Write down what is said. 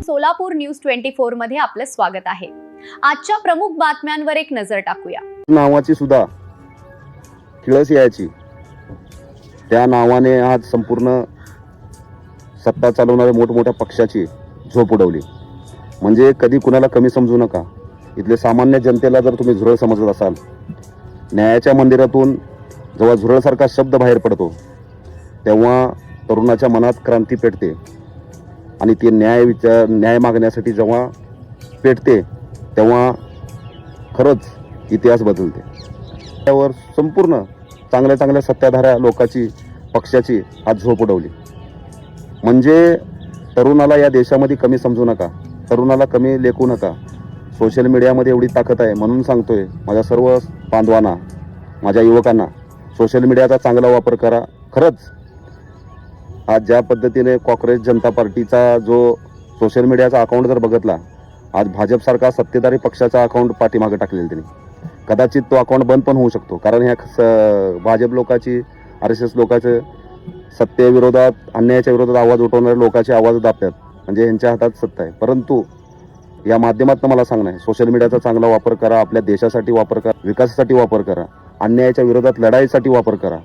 Solapur news 24 मध्ये आपलं स्वागत आहे। आजच्या प्रमुख बातम्यांवर एक नजर टाकूया। नावाची सुद्धा किळस यायची, त्या नावाने आज संपूर्ण सत्ता चालवणाऱ्या मोठमोठ्या पक्षाची झोप उडवली। म्हणजे कधी कुणाला कमी समजू नका। इथले सामान्य जनतेला जर तुम्ही झुरळ समजत असाल, न्यायाच्या मंदिरातून जेव्हा झुरळसारखा शब्द बाहेर पडतो तेव्हा तरुणाच्या मनात क्रांती पेटते आणि ती न्याय मागण्यासाठी जेव्हा पेटते तेव्हा खरंच इतिहास बदलते। त्यावर संपूर्ण चांगल्या चांगल्या सत्ताधाऱ्या लोकांची पक्षाची आज झोप उडवली। म्हणजे तरुणाला या देशामध्ये कमी समजू नका, तरुणाला कमी लेखू नका। सोशल मीडियामध्ये एवढी ताकद आहे म्हणून सांगतोय माझ्या सर्व बांधवांना, माझ्या युवकांना, सोशल मीडियाचा चांगला वापर करा। खरंच आज ज्या पद्धतीने काँग्रेस जनता पार्टीचा जो सोशल मीडियाचा अकाउंट जर बघितला, आज भाजपसारखा सत्तेधारी पक्षाचा अकाउंट पाठीमागे टाकलेलं त्यांनी, कदाचित तो अकाउंट बंद पण होऊ शकतो। कारण ह्या भाजप लोकांची, RSS लोकांचे सत्तेविरोधात, अन्यायाच्या विरोधात आवाज उठवणारे लोकांचे आवाज दाबतात, म्हणजे यांच्या हातात सत्ता आहे। परंतु या माध्यमातून मला सांगणं आहे, सोशल मीडियाचा चांगला वापर करा, आपल्या देशासाठी वापर करा, विकासासाठी वापर करा, अन्यायाच्या विरोधात लढाईसाठी वापर करा।